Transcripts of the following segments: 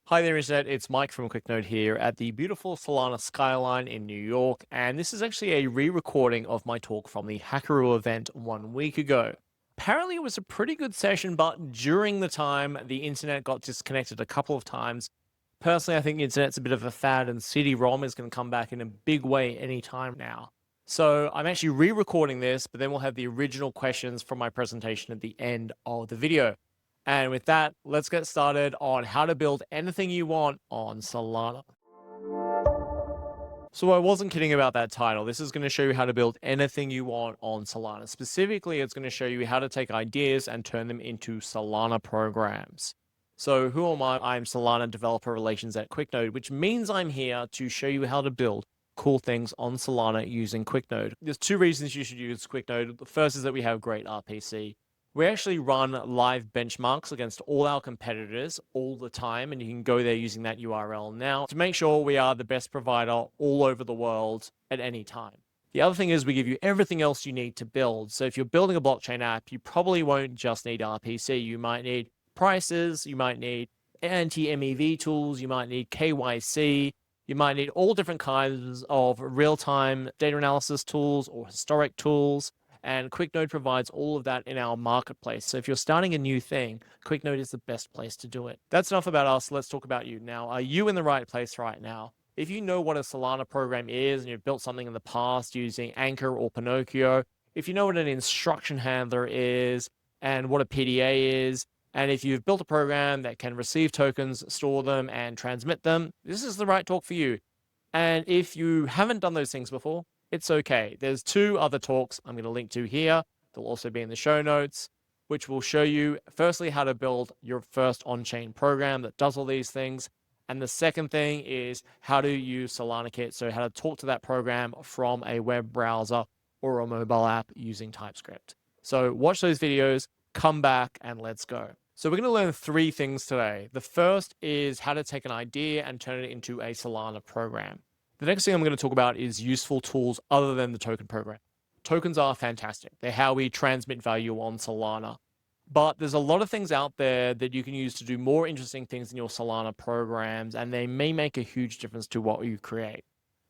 Hi there, Internet. It's Mike from QuickNote here at the beautiful Solana skyline in New York, and this is actually a re-recording of my talk from the Hackeroo event 1 week ago. Apparently, it was a pretty good session, but during the time, the internet got disconnected a couple of times. Personally, I think the internet's a bit of a fad, and CD-ROM is going to come back in a big way anytime now. So I'm actually re-recording this, but then we'll have the original questions from my presentation at the end of the video. And with that, let's get started on how to build anything you want on Solana. So I wasn't kidding about that title. This is going to show you how to build anything you want on Solana. Specifically, it's going to show you how to take ideas and turn them into Solana programs. So who am I? I'm Solana Developer Relations at QuickNode, which means I'm here to show you how to build cool things on Solana using QuickNode. There's two reasons you should use QuickNode. The first is that we have great RPC. We actually run live benchmarks against all our competitors all the time, and you can go there using that URL now to make sure we are the best provider all over the world at any time. The other thing is we give you everything else you need to build. So if you're building a blockchain app, you probably won't just need RPC. You might need prices, you might need anti-MEV tools, you might need KYC, you might need all different kinds of real-time data analysis tools or historic tools. And QuickNode provides all of that in our marketplace. So if you're starting a new thing, QuickNode is the best place to do it. That's enough about us. Let's talk about you. Now, are you in the right place right now? If you know what a Solana program is and you've built something in the past using Anchor or Pinocchio, if you know what an instruction handler is and what a PDA is, and if you've built a program that can receive tokens, store them, and transmit them, this is the right talk for you. And if you haven't done those things before, it's okay. There's two other talks I'm going to link to here. They'll also be in the show notes, which will show you, firstly, how to build your first on-chain program that does all these things. And the second thing is how to use SolanaKit, so how to talk to that program from a web browser or a mobile app using TypeScript. So watch those videos, come back, and let's go. So we're going to learn three things today. The first is how to take an idea and turn it into a Solana program. The next thing I'm going to talk about is useful tools other than the token program. Tokens are fantastic. They're how we transmit value on Solana. But there's a lot of things out there that you can use to do more interesting things in your Solana programs, and they may make a huge difference to what you create.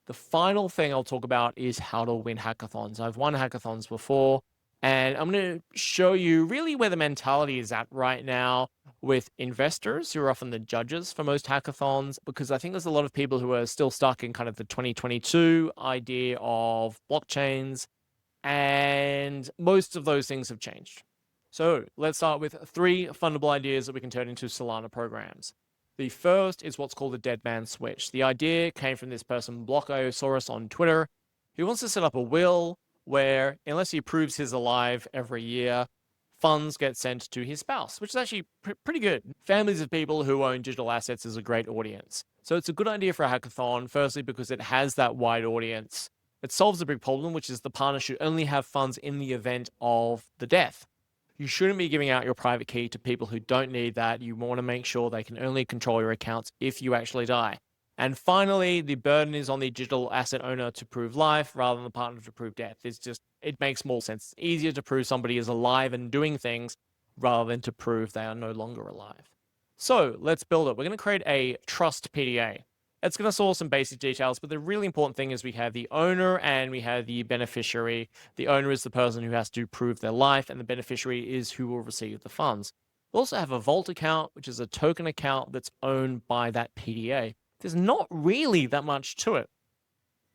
The final thing I'll talk about is how to win hackathons. I've won hackathons before, and I'm going to show you really where the mentality is at right now with investors who are often the judges for most hackathons, because I think there's a lot of people who are still stuck in kind of the 2022 idea of blockchains, and most of those things have changed. So let's start with three fundable ideas that we can turn into Solana programs. The first is what's called a dead man switch. The idea came from this person, Blockiosaurus on Twitter, who wants to set up a will where, unless he proves he's alive every year, funds get sent to his spouse, which is actually pretty good. Families of people who own digital assets is a great audience. So it's a good idea for a hackathon, firstly, because it has that wide audience. It solves a big problem, which is the partner should only have funds in the event of the death. You shouldn't be giving out your private key to people who don't need that. You want to make sure they can only control your accounts if you actually die. And finally, the burden is on the digital asset owner to prove life rather than the partner to prove death. It makes more sense. It's easier to prove somebody is alive and doing things rather than to prove they are no longer alive. So let's build it. We're going to create a trust PDA. It's going to store some basic details, but the really important thing is we have the owner and we have the beneficiary. The owner is the person who has to prove their life, and the beneficiary is who will receive the funds. We also have a vault account, which is a token account that's owned by that PDA. There's not really that much to it.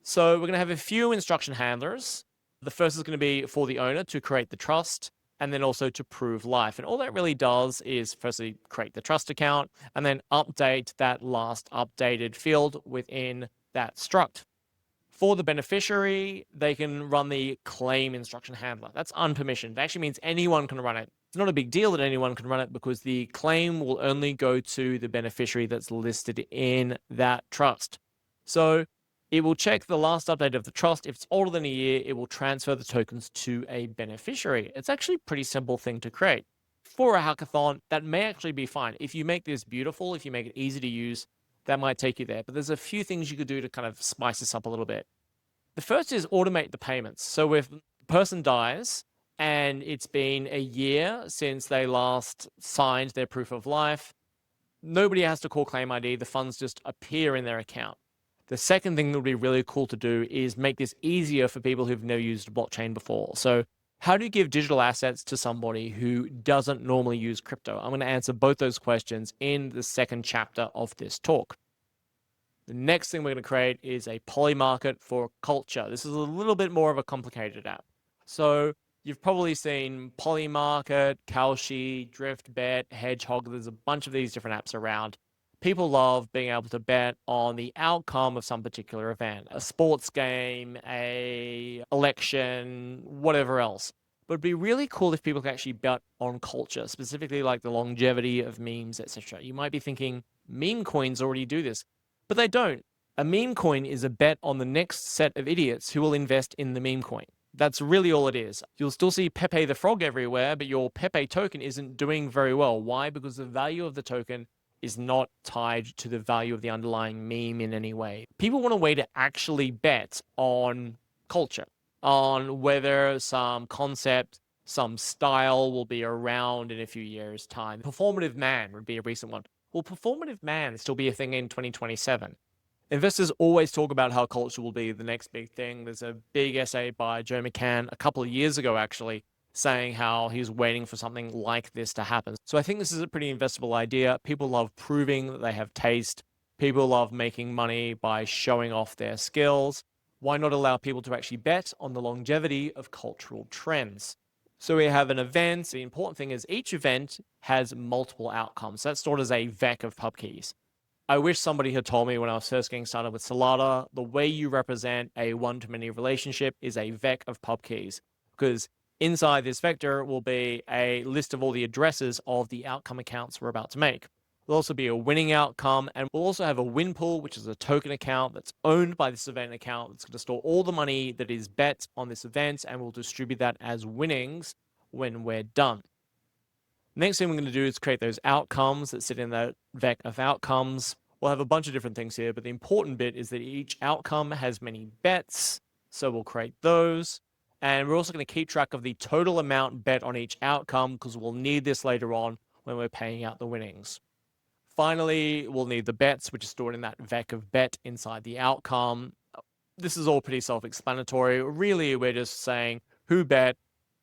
So we're going to have a few instruction handlers. The first is going to be for the owner to create the trust, and then also to prove life. And all that really does is firstly create the trust account and then update that last updated field within that struct. For the beneficiary, they can run the claim instruction handler. That's unpermissioned. It actually means anyone can run it. It's not a big deal that anyone can run it because the claim will only go to the beneficiary that's listed in that trust. So it will check the last update of the trust. If it's older than a year, it will transfer the tokens to a beneficiary. It's actually a pretty simple thing to create. For a hackathon, that may actually be fine. If you make this beautiful, if you make it easy to use, that might take you there. But there's a few things you could do to kind of spice this up a little bit. The first is automate the payments. So if the person dies and it's been a year since they last signed their proof of life, Nobody has to call claim ID. The funds just appear in their account. The second thing that would be really cool to do is make this easier for people who've never used blockchain before. So how do you give digital assets to somebody who doesn't normally use crypto? I'm going to answer both those questions in the second chapter of this talk. The next thing we're going to create is a PolyMarket for culture. This is a little bit more of a complicated app. So you've probably seen PolyMarket, Kalshi, DriftBet, Hedgehog. There's a bunch of these different apps around. People love being able to bet on the outcome of some particular event, a sports game, a election, whatever else. But it'd be really cool if people could actually bet on culture, specifically like the longevity of memes, etc. You might be thinking meme coins already do this, but they don't. A meme coin is a bet on the next set of idiots who will invest in the meme coin. That's really all it is. You'll still see Pepe the Frog everywhere, but your Pepe token isn't doing very well. Why? Because the value of the token is not tied to the value of the underlying meme in any way. People want a way to actually bet on culture, on whether some concept, some style will be around in a few years' time. Performative man would be a recent one. Will performative man still be a thing in 2027? Investors always talk about how culture will be the next big thing. There's a big essay by Joe McCann a couple of years ago, actually, saying how he's waiting for something like this to happen. So I think this is a pretty investable idea. People love proving that they have taste. People love making money by showing off their skills. Why not allow people to actually bet on the longevity of cultural trends? So we have an event. The important thing is each event has multiple outcomes. That's stored as a VEC of pub keys. I wish somebody had told me when I was first getting started with Solana, the way you represent a one-to-many relationship is a VEC of pub keys, because inside this vector will be a list of all the addresses of the outcome accounts we're about to make. There'll also be a winning outcome, and we'll also have a win pool, which is a token account that's owned by this event account. That's going to store all the money that is bet on this event, and we'll distribute that as winnings when we're done. Next thing we're going to do is create those outcomes that sit in that VEC of outcomes. We'll have a bunch of different things here, but the important bit is that each outcome has many bets. So we'll create those. And we're also going to keep track of the total amount bet on each outcome, because we'll need this later on when we're paying out the winnings. Finally, we'll need the bets, which is stored in that VEC of bet inside the outcome. This is all pretty self-explanatory. Really, we're just saying who bet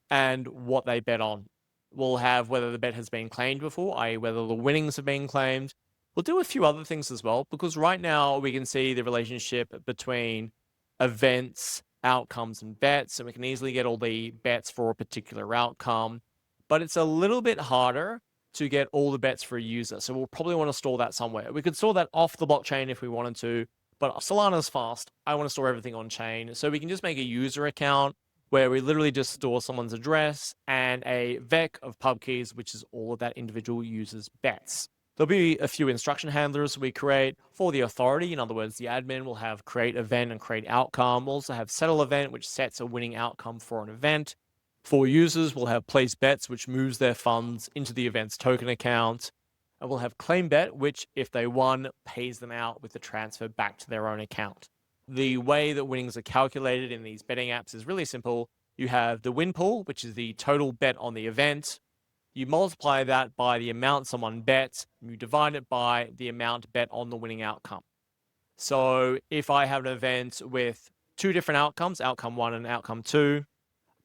and what they bet on. We'll have whether the bet has been claimed before, i.e. whether the winnings have been claimed. We'll do a few other things as well, because right now we can see the relationship between events, outcomes, and bets, and we can easily get all the bets for a particular outcome. But it's a little bit harder to get all the bets for a user, so we'll probably want to store that somewhere. We could store that off the blockchain if we wanted to, but Solana's fast. I want to store everything on chain, so we can just make a user account where we literally just store someone's address and a VEC of pub keys, which is all of that individual user's bets. There'll be a few instruction handlers we create for the authority. In other words, the admin will have create event and create outcome. We'll also have settle event, which sets a winning outcome for an event. For users, we'll have place bets, which moves their funds into the event's token account. And we'll have claim bet, which, if they won, pays them out with the transfer back to their own account. The way that winnings are calculated in these betting apps is really simple. You have the win pool, which is the total bet on the event. You multiply that by the amount someone bets, and you divide it by the amount bet on the winning outcome. So if I have an event with two different outcomes, outcome 1 and outcome 2,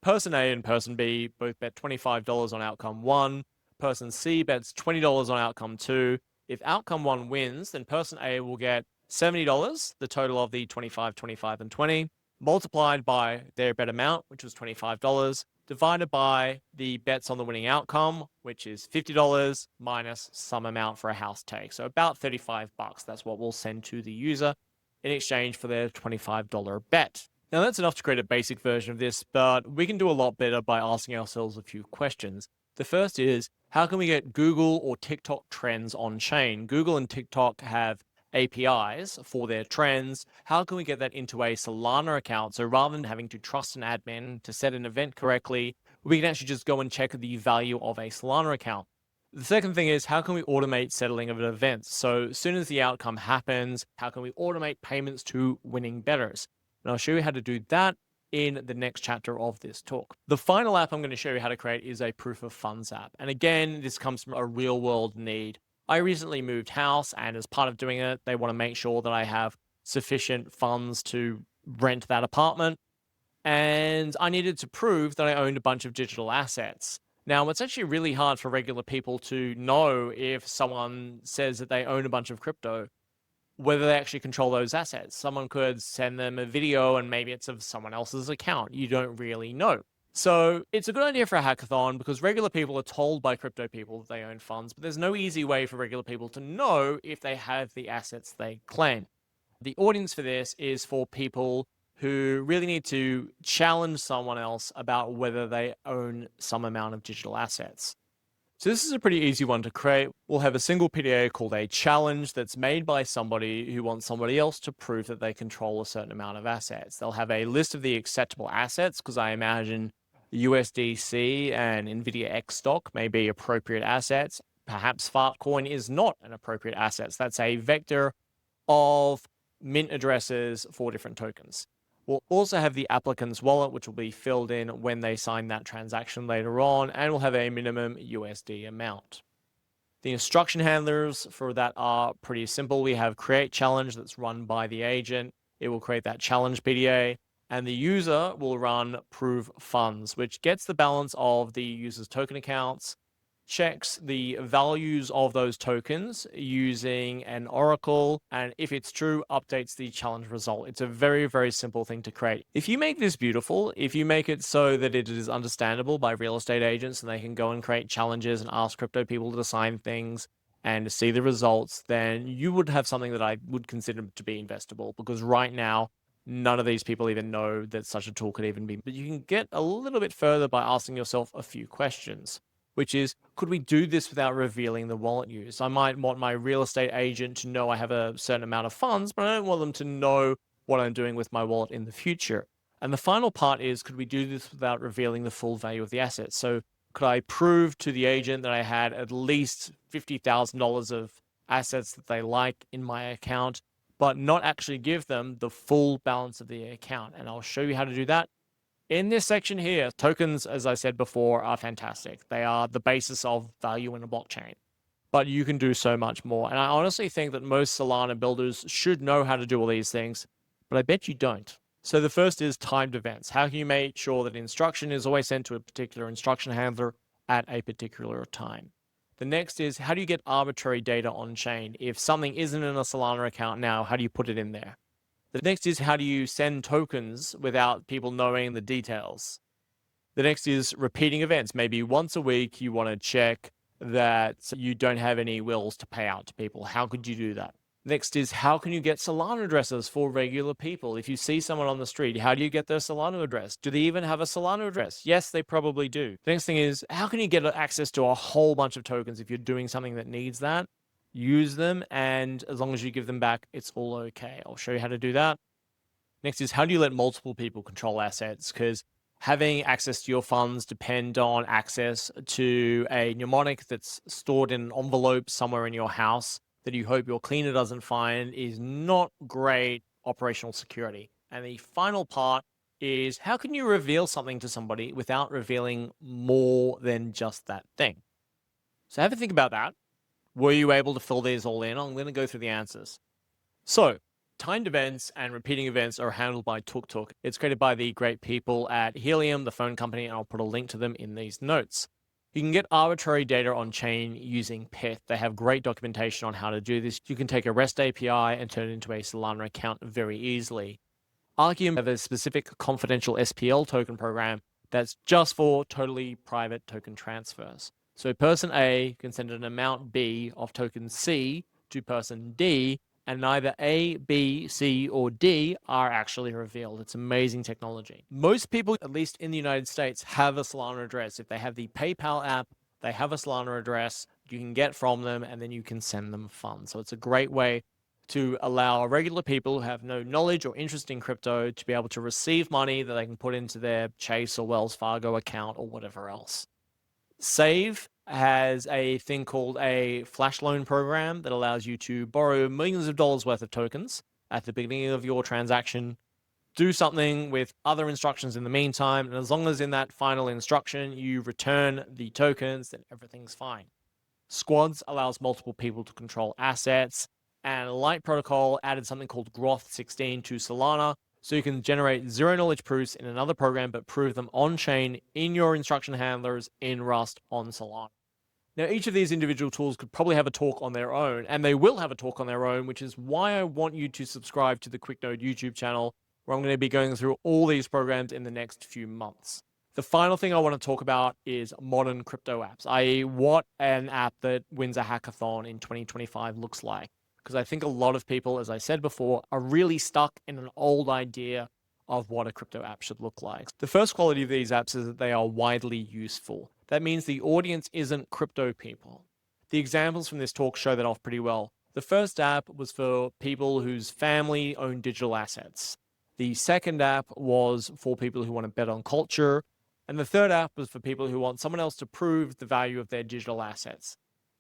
person A and person B both bet $25 on outcome 1, person C bets $20 on outcome 2. If outcome 1 wins, then person A will get $70, the total of the 25, 25, and 20, multiplied by their bet amount, which was $25, divided by the bets on the winning outcome, which is $50 minus some amount for a house take. So about $35. That's what we'll send to the user in exchange for their $25 bet. Now that's enough to create a basic version of this, but we can do a lot better by asking ourselves a few questions. The first is, how can we get Google or TikTok trends on chain? Google and TikTok have APIs for their trends. How can we get that into a Solana account? So rather than having to trust an admin to set an event correctly, we can actually just go and check the value of a Solana account. The second thing is, how can we automate settling of an event? So as soon as the outcome happens, how can we automate payments to winning bettors? And I'll show you how to do that in the next chapter of this talk. The final app I'm going to show you how to create is a proof of funds app. And again, this comes from a real world need. I recently moved house, and as part of doing it, they want to make sure that I have sufficient funds to rent that apartment. And I needed to prove that I owned a bunch of digital assets. Now, it's actually really hard for regular people to know if someone says that they own a bunch of crypto, whether they actually control those assets. Someone could send them a video and maybe it's of someone else's account. You don't really know. So it's a good idea for a hackathon because regular people are told by crypto people that they own funds, but there's no easy way for regular people to know if they have the assets they claim. The audience for this is for people who really need to challenge someone else about whether they own some amount of digital assets. So this is a pretty easy one to create. We'll have a single PDA called a challenge that's made by somebody who wants somebody else to prove that they control a certain amount of assets. They'll have a list of the acceptable assets because I imagine USDC and NVIDIA X stock may be appropriate assets. Perhaps Fartcoin is not an appropriate asset. That's a vector of mint addresses for different tokens. We'll also have the applicant's wallet, which will be filled in when they sign that transaction later on, and we'll have a minimum USD amount. The instruction handlers for that are pretty simple. We have create challenge that's run by the agent. It will create that challenge PDA, and the user will run prove funds, which gets the balance of the user's token accounts, checks the values of those tokens using an oracle, and if it's true, updates the challenge result. It's a very, very simple thing to create. If you make this beautiful, if you make it so that it is understandable by real estate agents and they can go and create challenges and ask crypto people to sign things and see the results, then you would have something that I would consider to be investable, because right now, none of these people even know that such a tool could even be. But you can get a little bit further by asking yourself a few questions, which is, could we do this without revealing the wallet use? I might want my real estate agent to know I have a certain amount of funds, but I don't want them to know what I'm doing with my wallet in the future. And the final part is, could we do this without revealing the full value of the asset? So could I prove to the agent that I had at least $50,000 of assets that they like in my account, but not actually give them the full balance of the account? And I'll show you how to do that in this section here. Tokens, as I said before, are fantastic. They are the basis of value in a blockchain, but you can do so much more. And I honestly think that most Solana builders should know how to do all these things, but I bet you don't. So the first is timed events. How can you make sure that instruction is always sent to a particular instruction handler at a particular time? The next is, how do you get arbitrary data on chain? If something isn't in a Solana account now, how do you put it in there? The next is, how do you send tokens without people knowing the details? The next is repeating events. Maybe once a week, you want to check that you don't have any wills to pay out to people. How could you do that? Next is, how can you get Solana addresses for regular people? If you see someone on the street, how do you get their Solana address? Do they even have a Solana address? Yes, they probably do. The next thing is, how can you get access to a whole bunch of tokens if you're doing something that needs that? Use them, and as long as you give them back, it's all okay. I'll show you how to do that. Next is, how do you let multiple people control assets? Because having access to your funds depend on access to a mnemonic that's stored in an envelope somewhere in your house that you hope your cleaner doesn't find is not great operational security. And the final part is, how can you reveal something to somebody without revealing more than just that thing? So have a think about that. Were you able to fill these all in? I'm going to go through the answers. So, timed events and repeating events are handled by TukTuk. It's created by the great people at Helium, the phone company, and I'll put a link to them in these notes. You can get arbitrary data on chain using Pith. They have great documentation on how to do this. You can take a REST API and turn it into a Solana account very easily. Archium have a specific confidential SPL token program that's just for totally private token transfers. So person A can send an amount B of token C to person D, and neither A, B, C, or D are actually revealed. It's amazing technology. Most people, at least in the United States, have a Solana address. If they have the PayPal app, they have a Solana address you can get from them, and then you can send them funds. So it's a great way to allow regular people who have no knowledge or interest in crypto to be able to receive money that they can put into their Chase or Wells Fargo account or whatever else. Save has a thing called a flash loan program that allows you to borrow millions of dollars worth of tokens at the beginning of your transaction, do something with other instructions in the meantime, and as long as in that final instruction you return the tokens, then everything's fine. Squads allows multiple people to control assets. And Light Protocol added something called Groth 16 to Solana, so you can generate zero knowledge proofs in another program, but prove them on chain in your instruction handlers in Rust on Solana. Now, each of these individual tools could probably have a talk on their own, and they will have a talk on their own, which is why I want you to subscribe to the QuickNode YouTube channel, where I'm going to be going through all these programs in the next few months. The final thing I want to talk about is modern crypto apps, i.e. what an app that wins a hackathon in 2025 looks like. Because I think a lot of people, as I said before, are really stuck in an old idea of what a crypto app should look like. The first quality of these apps is that they are widely useful. That means the audience isn't crypto people. The examples from this talk show that off pretty well. The first app was for people whose family own digital assets. The second app was for people who want to bet on culture. And the third app was for people who want someone else to prove the value of their digital assets.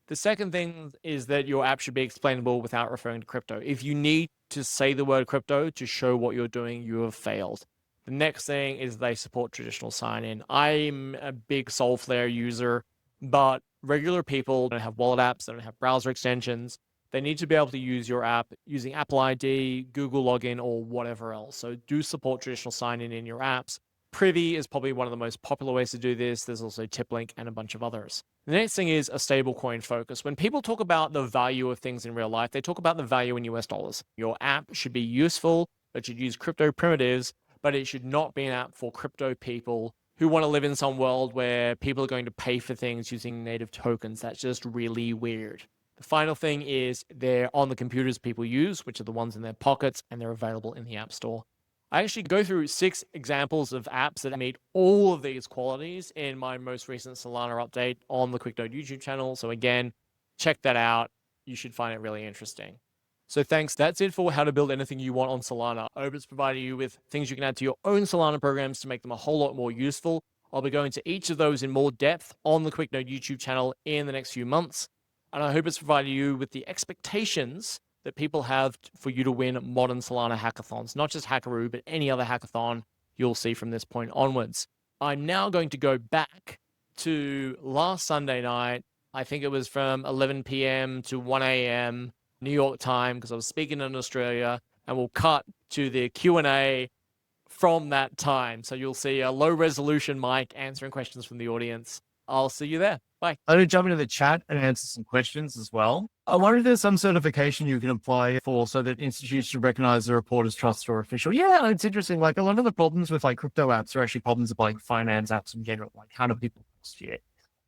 The second thing is that your app should be explainable without referring to crypto. If you need to say the word crypto to show what you're doing, you have failed. The next thing is they support traditional sign-in. I'm a big Solflare user, but regular people don't have wallet apps, they don't have browser extensions. They need to be able to use your app using Apple ID, Google login, or whatever else. So do support traditional sign-in in your apps. Privy is probably one of the most popular ways to do this. There's also TipLink and a bunch of others. The next thing is a stablecoin focus. When people talk about the value of things in real life, they talk about the value in US dollars. Your app should be useful, it should use crypto primitives, but it should not be an app for crypto people who want to live in some world where people are going to pay for things using native tokens. That's just really weird. The final thing is they're on the computers people use, which are the ones in their pockets, and they're available in the App Store. I actually go through 6 examples of apps that meet all of these qualities in my most recent Solana update on the QuickNode YouTube channel. So again, check that out. You should find it really interesting. So thanks. That's it for how to build anything you want on Solana. I hope it's provided you with things you can add to your own Solana programs to make them a whole lot more useful. I'll be going to each of those in more depth on the QuickNode YouTube channel in the next few months. And I hope it's provided you with the expectations that people have for you to win modern Solana hackathons, not just Hackeroo, but any other hackathon you'll see from this point onwards. I'm now going to go back to last Sunday night. I think it was from 11 p.m. to 1 a.m. New York time, because I was speaking in Australia, and we'll cut to the Q&A from that time. So you'll see a low resolution mic answering questions from the audience. I'll see you there. Bye. I'm going to jump into the chat and answer some questions as well. I wonder if there's some certification you can apply for so that institutions recognize the report as trust or official. Yeah, it's interesting. Like a lot of the problems with like crypto apps are actually problems of like finance apps in general. Like how do people trust you?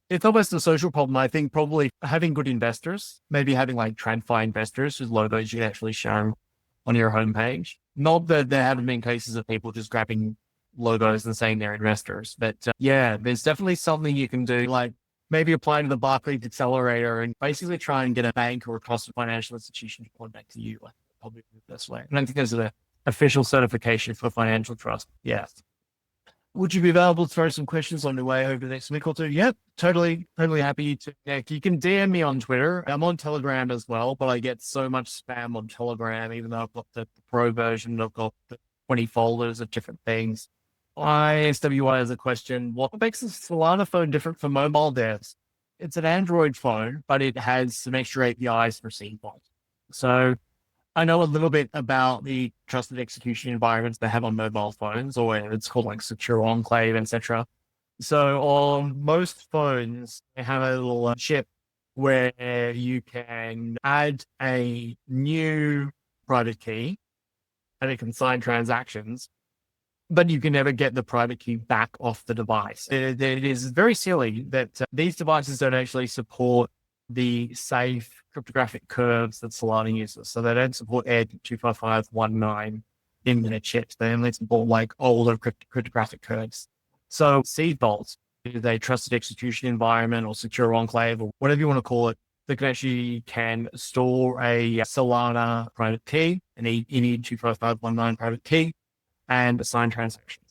It's almost a social problem. I think probably having good investors, maybe having like TradFi investors whose logos you can actually show on your homepage. Not that there haven't been cases of people just grabbing logos and saying they're investors, but yeah, there's definitely something you can do, like maybe apply to the Barclays Accelerator and basically try and get a bank or a trusted financial institution to contact you. Like probably the best way. I don't think there's an official certification for financial trust. Yes. Would you be available to throw some questions on the way over the next week or two? Yep, totally happy to connect. You can DM me on Twitter. I'm on Telegram as well, but I get so much spam on Telegram, even though I've got the pro version. I've got the 20 folders of different things. ISWI has a question. What makes a Solana phone different from mobile devs? It's an Android phone, but it has some extra APIs for CBOT. So I know a little bit about the trusted execution environments they have on mobile phones, or it's called like Secure Enclave, etc. So on most phones, they have a little chip where you can add a new private key and it can sign transactions, but you can never get the private key back off the device. It is very silly that these devices don't actually support the safe cryptographic curves that Solana uses. So they don't support ED 25519 in their chips. They only support like older cryptographic curves. So Seed Vault is a trusted execution environment or secure enclave or whatever you want to call it that can store a Solana private key, an ED 25519 private key, and assign transactions.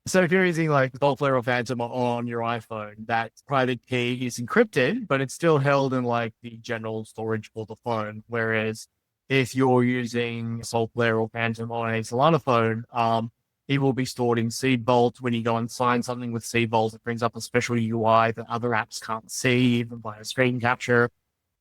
So if you're using like Solflare or Phantom on your iPhone, that private key is encrypted, but it's still held in like the general storage for the phone. Whereas if you're using Solflare or Phantom on a Solana phone, It will be stored in Seed Vault. When you go and sign something with Seed Vault, it brings up a special UI that other apps can't see, even via screen capture.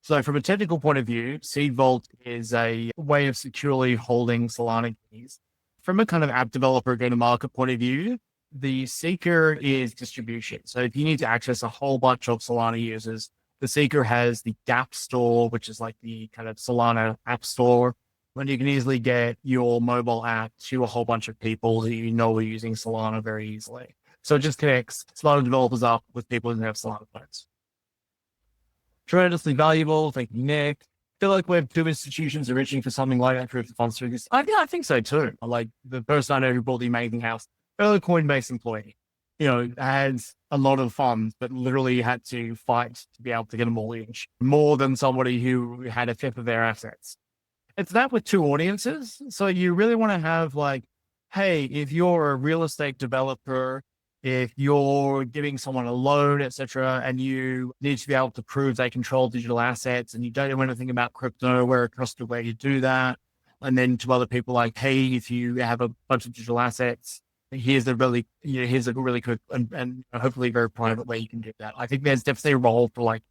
So from a technical point of view, Seed Vault is a way of securely holding Solana keys. From a kind of app developer go-to-market point of view, the seeker is distribution. So if you need to access a whole bunch of Solana users, the seeker has the App Store, which is like the kind of Solana App Store, when you can easily get your mobile app to a whole bunch of people that you know are using Solana very easily. So it just connects Solana developers up with people who have Solana phones. Tremendously valuable. Thank you, Nick. I feel like Web2 institutions are reaching for something like that proof of funds through this. I think so too. Like the person I know who bought the Amazing House, early Coinbase employee, had a lot of funds, but literally had to fight to be able to get a mortgage more than somebody who had a fifth of their assets. It's that with two audiences. So you really want to have like, hey, if you're a real estate developer, if you're giving someone a loan, etc., and you need to be able to prove they control digital assets and you don't know anything about crypto, we're a trusted way to do that. And then to other people like, hey, if you have a bunch of digital assets, here's a really quick and hopefully very private way you can do that. I think there's definitely a role for like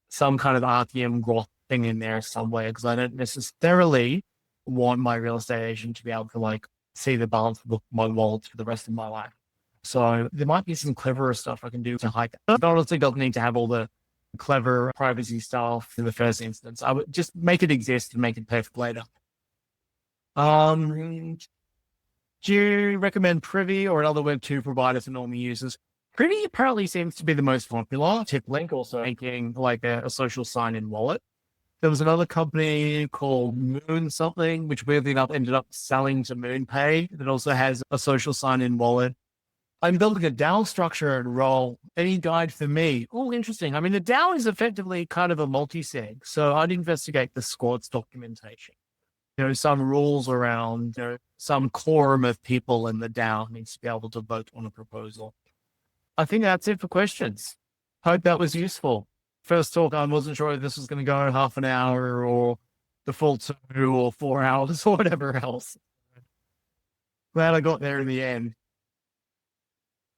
some kind of RTM growth thing in there somewhere, because I don't necessarily want my real estate agent to be able to like see the balance of my wallet for the rest of my life. So there might be some cleverer stuff I can do to hide that. It honestly doesn't need to have all the clever privacy stuff in the first instance. I would just make it exist and make it perfect later. Do you recommend Privy or another Web2 provider for normal users? Privy apparently seems to be the most popular. TipLink also making like a social sign-in wallet. There was another company called Moon something, which weirdly enough ended up selling to MoonPay, that also has a social sign-in wallet. I'm building a DAO structure and role. Any guide for me? Oh, interesting. I mean, the DAO is effectively kind of a multi-sig. So I'd investigate the squad's documentation. Some rules around, some quorum of people in the DAO needs to be able to vote on a proposal. I think that's it for questions. Hope that was useful. First talk, I wasn't sure if this was going to go half an hour or the full 2 or 4 hours or whatever else. Glad I got there in the end.